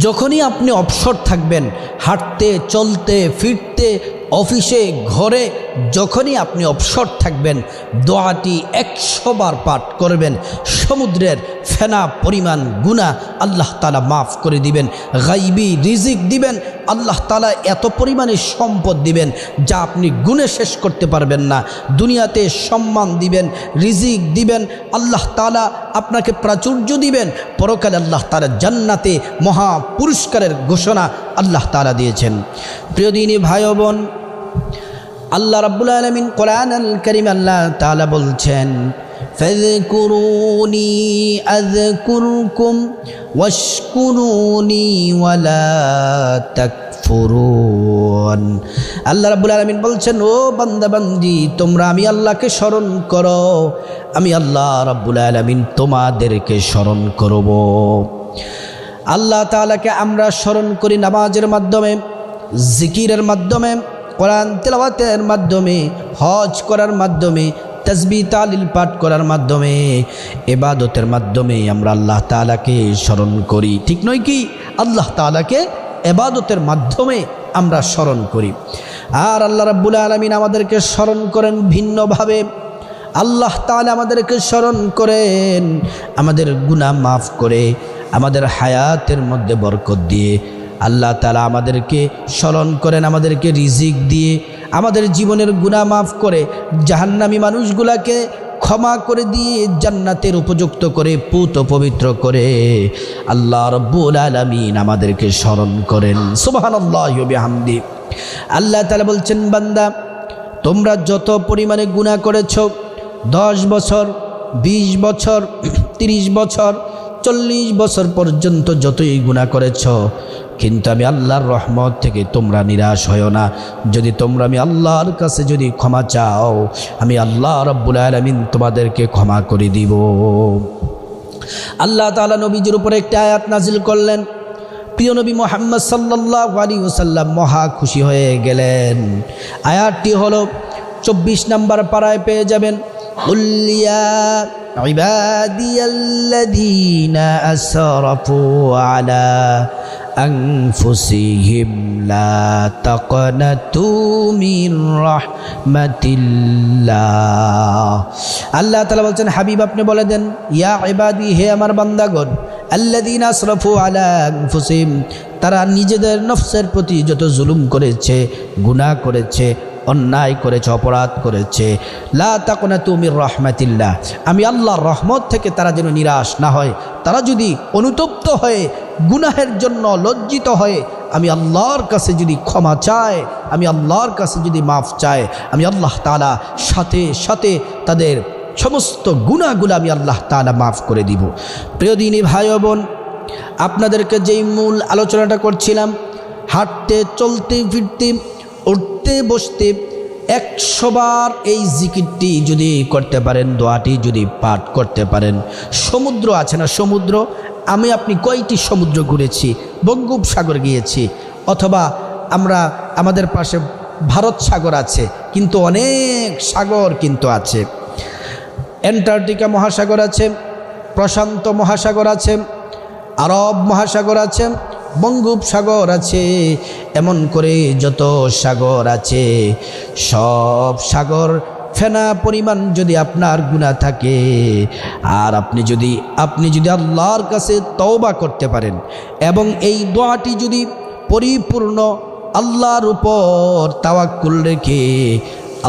যখনই আপনি অবসর থাকবেন, হাঁটতে চলতে ফিরতে অফিসে ঘরে, যখনই আপনি অবসর থাকবেন দোয়াটি 100 বার পাঠ করবেন। সমুদ্রের ফেনা পরিমাণ গুনাহ আল্লাহ তাআলা মাফ করে দিবেন। গাইবি রিজিক দিবেন আল্লাহ তাআলা, এত পরিমাণে সম্পদ দিবেন যা আপনি গুণে শেষ করতে পারবেন না। দুনিয়াতে সম্মান দিবেন, রিজিক দিবেন আল্লাহ তাআলা, আপনাকে প্রাচুর্য দিবেন। পরকালে আল্লাহ তাআলা জান্নাতে মহা পুরস্কারের ঘোষণা আল্লাহ তাআলা দিয়েছেন। প্রিয় দিনী ভাই ও বোন, আল্লাহ রাব্বুল আলামিন কোরআনুল কারীম আল্লাহ তাআলা বলছেন, ফাযকুরুনি আযকুরকুম ওয়াশকুরুনি ওয়ালা তাকফুরুন। আল্লাহ রাব্বুল আলামিন বলছেন, ও বান্দা বান্দি, তোমরা আমি আল্লাহকে স্মরণ করো, আমি আল্লাহ রাব্বুল আলামিন তোমাদেরকে স্মরণ করব। আল্লাহ তাআলাকে আমরা স্মরণ করি নামাজের মাধ্যমে, জিকিরের মাধ্যমে, কোরআন তেলাওয়াতের মাধ্যমে, হজ করার মাধ্যমে, তাসবিহ তাহলিল পাঠ করার মাধ্যমে, ইবাদতের মাধ্যমে আমরা আল্লাহ তাআলাকে স্মরণ করি। ঠিক নয় কি? আল্লাহ তাআলাকে ইবাদতের মাধ্যমে আমরা স্মরণ করি। আর আল্লাহ রাব্বুল আলামিন আমাদেরকে স্মরণ করেন ভিন্নভাবে। আল্লাহ তাআলা আমাদেরকে স্মরণ করেন আমাদের গুনাহ মাফ করে, আমাদের হায়াতের মধ্যে বরকত দিয়ে। আল্লাহ তাআলা আমাদেরকে স্মরণ করেন আমাদেরকে রিজিক দিয়ে, আমাদের জীবনের গুনাহ মাফ করে, জাহান্নামী মানুষগুলাকে ক্ষমা করে দিয়ে জান্নাতের উপযুক্ত করে, পুত পবিত্র করে আল্লাহ রাব্বুল আলামিন আমাদেরকে স্মরণ করেন। সুবহানাল্লাহি ওয়া বিহামদি। আল্লাহ তাআলা বলছেন, বান্দা তোমরা যত পরিমাণে গুনাহ করেছো, 10 বছর 20 বছর 30 বছর 40 বছর পর্যন্ত যতই গুনাহ করেছ, কিন্তু আমি আল্লাহর রহমত থেকে তোমরা নিরাশ হয়ো না। যদি তোমরা আমি আল্লাহর কাছে যদি ক্ষমা চাও, আমি আল্লাহ রাব্বুল আলামিন তোমাদেরকে ক্ষমা করে দিব। আল্লাহ তাআলা নবীজির উপরে একটা আয়াত নাজিল করলেন। প্রিয় নবী মুহাম্মদ সাল্লাল্লাহু আলাইহি ওয়াসাল্লাম মহা খুশি হয়ে গেলেন। আয়াতটি হলো 24 নম্বর পারায় পেয়ে যাবেন। কুল ইয়া ইবাদিয়াল্লাযীনা আসরাফু আলা আনফুসিহিম লা তাকনাতু মির রাহমাতিল্লাহ। আল্লাহ তাআলা বলছেন, হাবিব আপনি বলে দেন, ইয়া ইবাদি, হে আমার বান্দাগণ, আল্লাযীনা আসরাফু আলা আনফুসিহিম, তারা নিজেদের নফসের প্রতি যত জুলুম করেছে, গুনাহ করেছে, অন্যায় করেছে, অপরাধ করেছে, লা তাকনাতু মির রাহমাতিল্লাহ, আমি আল্লাহর রহমত থেকে তারা যেন নিরাশ না হয়। তারা যদি অনুতপ্ত হয়ে গুনাহের জন্য লজ্জিত হয়ে আমি আল্লাহর কাছে যদি ক্ষমা চায়, আমি আল্লাহর কাছে যদি মাফ চায়, আমি আল্লাহ তাআলা সাথে সাথে তাদের সমস্ত গুনাহগুলো আমি আল্লাহ তাআলা মাফ করে দিব। প্রিয় দিনী ভাই ও বোন, আপনাদেরকে যেই মূল আলোচনাটা করছিলাম, হাঁটতে চলতে ফিরতে উঠতে বসতে 100 বার এই জিকিরটি যদি করতে পারেন, দোয়াটি যদি পাঠ করতে পারেন, সমুদ্র আছে না সমুদ্র, আমি আপনি কয়টি সমুদ্র ঘুরেছি? বঙ্গোপসাগর গিয়েছি, অথবা আমরা আমাদের পাশে ভারত সাগর আছে, কিন্তু অনেক সাগর কিন্তু আছে। অ্যান্টার্কটিকা মহাসাগর আছে, প্রশান্ত মহাসাগর আছে, আরব মহাসাগর আছে, বঙ্গোপসাগর আছে, এমন করে যত সাগর আছে, সব সাগর ফেনা পরিমাণ যদি আপনার গুনাহ থাকে, আর আপনি যদি আল্লাহর কাছে তওবা করতে পারেন এবং এই দোয়াটি যদি পরিপূর্ণ আল্লাহর উপর তাওয়াক্কুল রেখে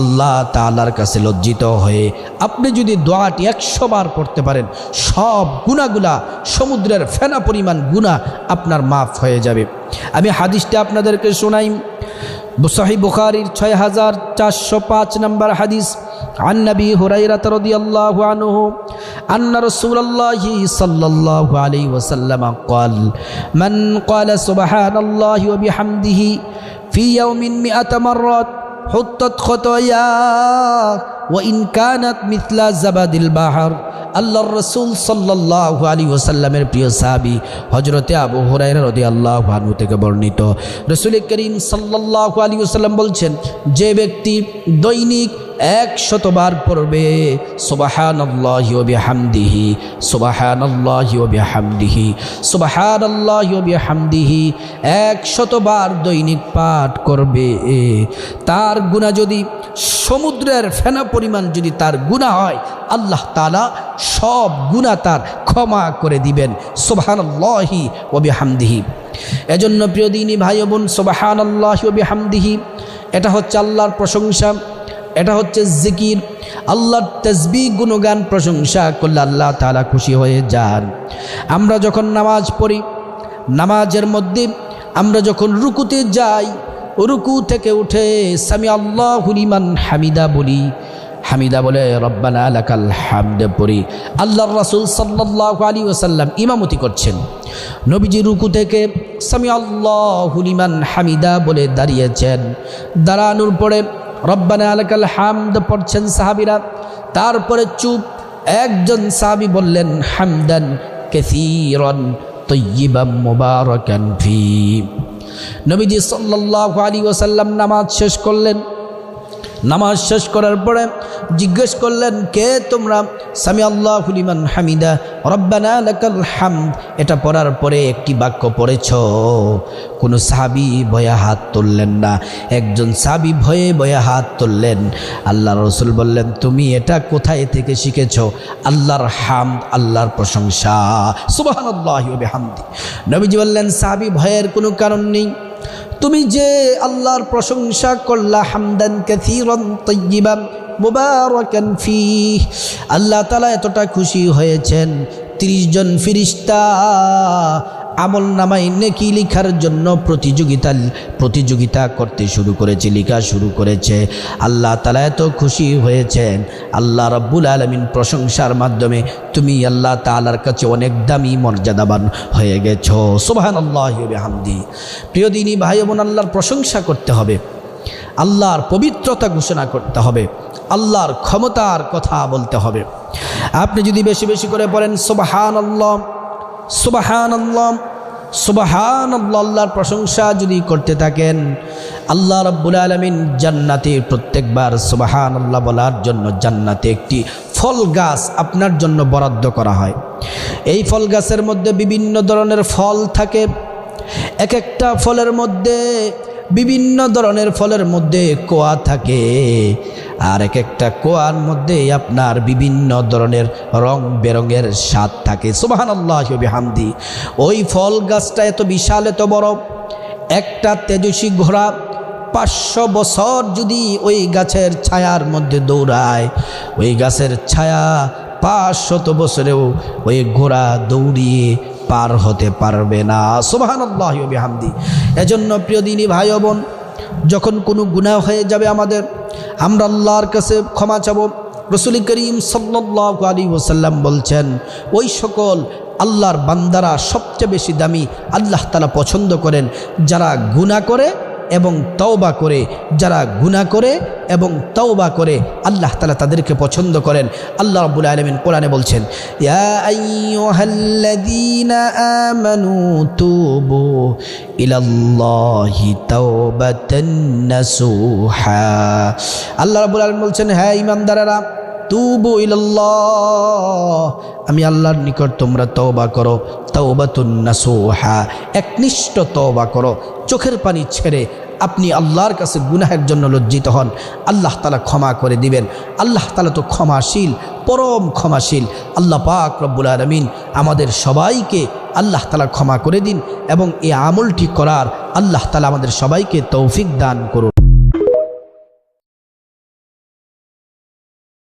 আল্লাহ তাআলার কাছে লজ্জিত হয়ে আপনি যদি দোয়াটি 100 বার পড়তে পারেন, সব গুনাহগুলা, সমুদ্রের ফেনা পরিমাণ গুনাহ আপনার মাফ হয়ে যাবে। আমি হাদিসটা আপনাদেরকে শোনাই। সহিহ বুখারীর 6405 নম্বর হাদিস। عن نبي هريرة رضي الله عنه أن رسول الله صلى الله عليه وسلم قال من قال سبحان الله وبحمده في يوم 100 مرة حطت خطاياه ওয়া ইন কানাত মিথলা জাবাদিল বাহর। আল্লাহর রাসূল সাল্লাল্লাহু আলাইহি ওয়াসাল্লামের প্রিয় সাহাবী হযরতে আবু হুরায়রা রাদিয়াল্লাহু আনহু থেকে বর্ণিত, রাসূল করিম সাল্লাল্লাহু আলাইহি ওয়াসাল্লাম বলছেন, যে ব্যক্তি দৈনিক 100 বার পড়বে সুবহানাল্লাহি ওয়া বিহামদিহি, সুবহানাল্লাহি ওয়া বিহামদিহি, সুবহানাল্লাহি ওয়া বিহামদিহি, 100 বার দৈনিক পাঠ করবে, তার গুনাহ যদি সমুদ্রের ফেনা পরিমাণ যদি তার গুনাহ হয়, আল্লাহ তাআলা সব গুনাহ তার ক্ষমা করে দিবেন। সুবহানাল্লাহি ওয়া বিহামদিহি। এজন্য প্রিয় দিনী ভাই বোন, সুবহানাল্লাহি ওয়া বিহামদিহি এটা হচ্ছে আল্লাহর প্রশংসা, এটা হচ্ছে জিকির। আল্লাহর তাসবিহ গুণগান প্রশংসা করলে আল্লাহ তাআলা খুশি হয়ে যান। আমরা যখন নামাজ পড়ি, নামাজের মধ্যে আমরা যখন রুকুতে যাই, রুকু থেকে উঠে সামি আল্লাহু লিমান হামিদা বলি, হামিদা বলে রব্বানা লাকাল হামদ পড়ি। আল্লাহর রাসূল সাল্লাল্লাহু আলাইহি ওয়াসাল্লাম ইমামতি করছেন, নবীজি রুকু থেকে সামি আল্লাহু লিমান হামিদা বলে দাঁড়িয়েছেন, দাঁড়ানোর পরে রব্বানা লাকাল হামদ পড়ছেন সাহাবীরা। তারপরে চুপ, একজন সাহাবী বললেন হামদান কাসীরান তাইয়িবান মুবারাকান ফি। নবীজি সাল্লাল্লাহু আলাইহি ওয়াসাল্লাম নামাজ শেষ করলেন। নামাজ শেষ করার পরে জিজ্ঞেস করলেন, কে তোমরা? সামি আল্লাহু লিমান হামিদা রব্বানা লাকাল হামদ এটা পড়ার পরে একটি বাক্য পড়েছ। কোনো সাহাবী ভয়ে হাত তুললেন না, একজন সাহাবী ভয়ে ভয়ে হাত তুললেন। আল্লাহর রাসূল বললেন, তুমি এটা কোথায় থেকে শিখেছ? আল্লাহর হামদ, আল্লাহর প্রশংসা, সুবহানাল্লাহি ওয়া বিহামদি। নবীজি বললেন, সাহাবী ভয়ের কোনো কারণ নেই, তুমি যে আল্লাহর প্রশংসা করলা, হামদান কাসীরান তাইয়িবান মুবারাকান ফীহ, আল্লাহ তাআলা এতটা খুশি হয়েছেন 30 জন ফেরেশতা আমল নামায় নেকি লিখার জন্য প্রতিযোগিতা করতে শুরু করেছে, লেখা শুরু করেছে। আল্লাহ তাআলা এত খুশি হয়েছেন, আল্লাহ রাব্বুল আলামিন প্রশংসার মাধ্যমে তুমি আল্লাহ তাআলার কাছে অনেক দামি মর্যাদাবান হয়ে গেছো। সুবহানাল্লাহি ওয়া বিহামদি। প্রিয় দিনী ভাই বোন, আল্লাহর প্রশংসা করতে হবে, আল্লাহর পবিত্রতা ঘোষণা করতে হবে, আল্লাহর ক্ষমতার কথা বলতে হবে। আপনি যদি বেশি বেশি করে বলেন সুবহানাল্লাহ, সুবহানাল্লাহ, সুবহানাল্লাহ, আল্লাহর প্রশংসা যদি করতে থাকেন, আল্লাহ রাব্বুল আলামিন জান্নাতে প্রত্যেকবার সুবহানাল্লাহ বলার জন্য জান্নাতে একটি ফল গাছ আপনার জন্য বরাদ্দ করা হয়। এই ফল গাছের মধ্যে বিভিন্ন ধরনের ফল থাকে, এক একটা ফলের মধ্যে বিভিন্ন ধরনের ফলের মধ্যে কোয়া থাকে, আর এক একটা কোয়ার মধ্যে আপনার বিভিন্ন ধরনের রং বেরঙের স্বাদ থাকে। সুবহানাল্লাহি ওয়া বিহামদি। ওই ফল গাছটা এত বিশাল, এত বড়, একটা তেজস্বী ঘোড়া 500 বছর যদি ওই গাছের ছায়ার মধ্যে দৌড়ায়, ওই গাছের ছায়া 500 বছরেও ওই ঘোড়া দৌড়িয়ে পার হতে পারবে না। সুবহানাল্লাহি ওয়া বিহামদি। এজন্য প্রিয় দিনী ভাই বোন, যখন কোনো গুনাহ হয়ে যাবে আমাদের, আমরা আল্লাহর কাছে ক্ষমা চাবো। রাসূল করিম সাল্লাল্লাহু আলাইহি ওয়াসাল্লাম বলছেন, ওই সকল আল্লাহর বান্দারা সবচেয়ে বেশি দামি, আল্লাহ তাআলা পছন্দ করেন যারা গুনাহ করে এবং তওবা করে। যারা গুনাহ করে এবং তওবা করে আল্লাহ তাআলা তাদেরকে পছন্দ করেন। আল্লাহ রাব্বুল আলামিন কোরআনে বলছেন, ইয়া আইয়ুহাল্লাযীনা আমানু তুবু ইলাল্লাহি তাওবাতান নাসুহা। আল্লাহ রাব্বুল আলামিন বলছেন, হ্যাঁ ঈমানদারেরা, তুবু ইলাল্লাহ, আমি আল্লাহর নিকট তোমরা তওবা করো, তাওবাতুন নাসুহা, একনিষ্ঠ তওবা করো, চোখের পানি ছেড়ে আপনি আল্লাহর কাছে গুনাহের জন্য লজ্জিত হন, আল্লাহ তাআলা ক্ষমা করে দিবেন। আল্লাহ তাআলা তো ক্ষমাশীল, পরম ক্ষমাশীল। আল্লাহ পাক রব্বুল আলামিন আমাদের সবাইকে আল্লাহ তাআলা ক্ষমা করে দিন এবং এই আমলটি করার আল্লাহ তাআলা আমাদের সবাইকে তৌফিক দান করুন।